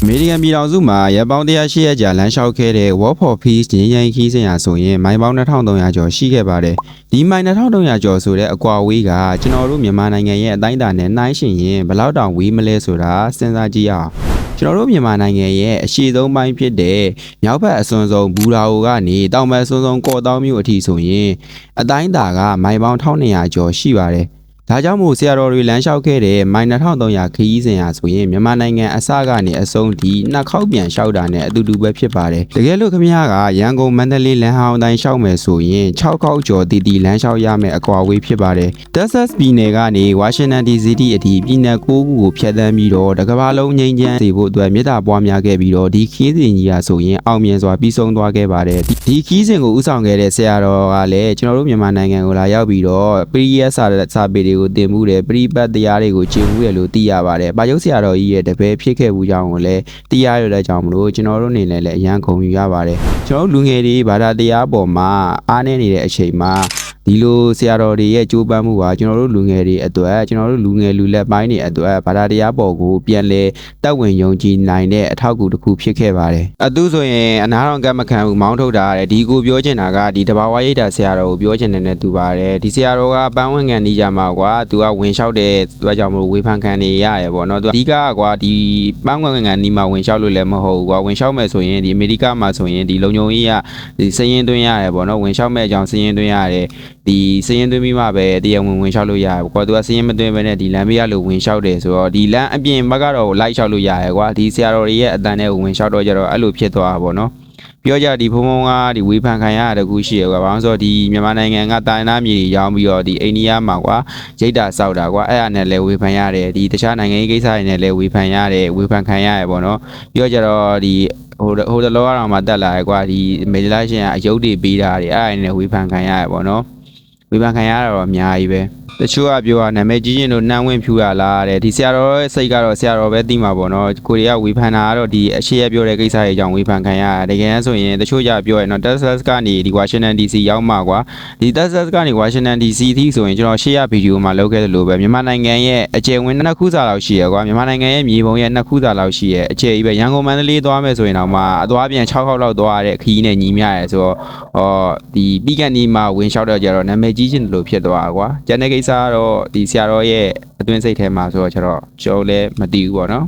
အမေရိကန်ပြည်ထောင်စုမှာရပ်ပေါင်း108ရက်ကြာလမ်းလျှောက်ခဲ့တဲ့ Walk for Peace ငြိမ်းချမ်းရေးခီးစဉ်ရာဆိုရင်မိုင်ပေါင်း2300ကျော်ရှိခဲ့ပါတယ်။ဒီမိုင်2300ကျော်ဆိုတဲ့အကွာဝေးကကျွန်တော်တို့မြန်မာနိုင်ငံရဲ့အတိုင်းအတာနဲ့နှိုင်းယှဉ်ရင်ဘယ်လောက်တောင်ဝေးမလဲဆိုတာစဉ်းစားကြည့်ရအောင်။ကျွန်တော်တို့မြန်မာနိုင်ငံရဲ့အရှေ့ဆုံးပိုင်းဖြစ်တဲ့မြောက်ဘက်အစွန်ဆုံးဘူရာအိုကနေတောင်ဘက်အစွန်ဆုံးကော့တောင်းမြို့အထိဆိုရင်အတိုင်းအတာကမိုင်ပေါင်း1200ကျော်ရှိပါတယ်။ဒါကြောင့်မို့ဆရာတော်တွေလမ်းလျှောက်ခဲ့တဲ့မိုင်2300ခရီးစဉ်ရာဆိုရင်မြန်မာနိုင်ငံအစကနေအဆုံးထိနှစ်ခေါက်ပြန်လျှောက်တာနဲ့အတူတူပဲဖြစ်ပါတယ်။တကယ်လို့ခင်ဗျားကရန်ကုန်မန္တလေးလမ်းဟောင်းတိုင်းလျှောက်မယ်ဆိုရင်6ခေါက်ကျော်တီလမ်းလျှောက်ရမယ်အကွာဝေးဖြစ်ပါတယ်။ Texas ပြည်နယ်ကနေဝါရှင်တန် DC အထိပြည်နယ်9ခုကိုဖြတ်သန်းပြီးတော့တစ်ကမ္ဘာလုံးငြိမ်းချမ်းစေဖို့အတွက်မြေတားပွားများခဲ့ပြီးတော့ဒီခရီးစဉ်ကြီးရာဆိုရင်အောင်မြင်စွာပြီးဆုံးသွားခဲ့ပါတယ်။ဒီခရီးစဉ်ကိုဥဆောင်ခဲ့တဲ့ဆရာတော်ကလည်းကျွန်တော်တို့မြန်မာနိုင်ငံကိုလာရောက်ပြီးတော့ပရိယတ်စာပေတွေကိုတင်မှုတဲ့ပရိပတ်တရားတွေကိုကျင့်မှုရလို့သိရပါတယ်။ဘာယုတ်ဆရာတော်ကြီးရဲ့တပည့်ဖြစ်ခဲ့မှုကြောင့်ကိုလည်းသိရရတဲ့ကြောင့်မလို့ကျွန်တော်တို့အနေနဲ့လည်းအရန်ဂုဏ်ယူရပါတယ်။ကျွန်တော်တို့လူငယ်တွေဘာသာတရားပေါ်မှာအားနည်းနေတဲ့အချိန်မှာဒီလိုဆရာတော်တွေရဲ့ကြိုးပမ်းမှုဟာကျွန်တော်တို့လူငယ်တွေအတွက်ကျွန်တော်တို့လူငယ်လူလက်ပိုင်းတွေအတွက်ဘာသာတရားပေါ်ကိုပြန်လဲတက်ဝင်ယုံကြည်နိုင်တဲ့အထောက်အကူတစ်ခုဖြစ်ခဲ့ပါတယ်။အတူဆိုရင်အနာတော်ကမခံဘူးမောင်းထုတ်တာရတယ်ဒီကိုပြောချင်တာကဒီတဘာဝရိတ်တာဆရာတော်ကိုပြောချင်တယ်နဲ့တူပါတယ်။ဒီဆရာတော်ကပန်းဝင်ခံနေကြမှာကွာသူကဝင်လျှောက်တဲ့သူကကြောင့်မလို့ဝေဖန်ခံနေရရပေါ့နော်။သူအဓိကကွာဒီပန်းဝင်ခံနေမှာဝင်လျှောက်လို့လည်းမဟုတ်ဘူးကွာဝင်လျှောက်မယ်ဆိုရင်ဒီအမေရိကမှာဆိုရင်ဒီလုံခြုံရေးကဒီစရင်သွင်းရတယ်ပေါ့နော်ဝင်လျှောက်မဲ့အကြောင်းစရင်သွင်းရတယ်ဒီစရင်သွင်းပြီးမှပဲတရားဝင်လျှောက်လို့ရတယ်ကွာသူကစရင်မသွင်းဘဲနဲ့ဒီလမ်းဘေးကလို့ဝင်လျှောက်တယ်ဆိုတော့ဒီလမ်းအပြင်ဘက်ကတော့လိုက်လျှောက်လို့ရတယ်ကွာဒီဆရာတော်တွေရဲ့အတန်နဲ့ဝင်လျှောက်တော့ကြတော့အဲ့လိုဖြစ်သွားတာပေါ့နော်ပြောကြဒီဖုံဖုံကဒီဝေဖန်ခံရတဲ့ခုရှိရကွာဘာလို့ဆိုတော့ဒီမြန်မာနိုင်ငံကတိုင်းနာမြေတွေရောင်းပြီးတော့ဒီအိန္ဒိယမှာကွာရိတ်တာစောက်တာကွာအဲ့အနဲ့လဲဝေဖန်ရတယ်ဒီတခြားနိုင်ငံရေးကိစ္စတွေနဲ့လဲဝေဖန်ရတယ်ဝေဖန်ခံရတယ်ပေါ့နော်ပြောကြတော့ဒီဟိုတလောကတော့မှတက်လာရကွာဒီမေဒီလာရှင်ကအယုတ်တွေပေးတာတွေအဲ့အနဲ့ဝေဖန်ခံရတယ်ပေါ့နော်ဝေဖန်ခံရတော့အများကြီးပဲတချို့ကပြောတာနာမည်ကြီးချင်းတို့နှမ်းဝင်းဖြူရလားတဲ့ဒီဆရာတော်ရဲ့စိတ်ကတော့ဆရာတော်ပဲသိမှာပေါ့နော်ကိုရီးယားဝေဖန်တာကတော့ဒီအရှိရပြောတဲ့ကိစ္စတွေကြောင့်ဝေဖန်ခံရတကယ်ဆိုရင်တချို့ကြပြောရနော် Texas ကနေဒီ Washington DC ရောက်မှာကွာဒီ Texas ကနေ Washington DC အထိဆိုရင်ကျွန်တော်ရှေ့ရဗီဒီယိုမှာလုပ်ခဲ့တယ်လို့ပဲမြန်မာနိုင်ငံရဲ့အကျယ်ဝန်းနှစ်ခုစာလောက်ရှိရကွာမြန်မာနိုင်ငံရဲ့မြေပုံရဲ့နှစ်ခုစာလောက်ရှိရအကျယ်ကြီးပဲရန်ကုန်မန္တလေးသွားမယ်ဆိုရင်တော့မှအသွားပြန်6ခေါက်လောက်သွားရတဲ့ခီးနဲ့ညီမျှရဲဆိုတော့ဒီပြီးကန်ဒီမှာဝင်လျှောက်တော့ကြတော့နာမည်ကြီးချင်းလို့ဖြစ်သွားတာကွာကျန်တဲ့ကိစ္စကတော့ဒီဆရာတော်ရဲ့အတွင်းစိတ်ထဲမှာဆိုတော့ကျွန်တော်လည်းမသိဘူးပေါ့နော်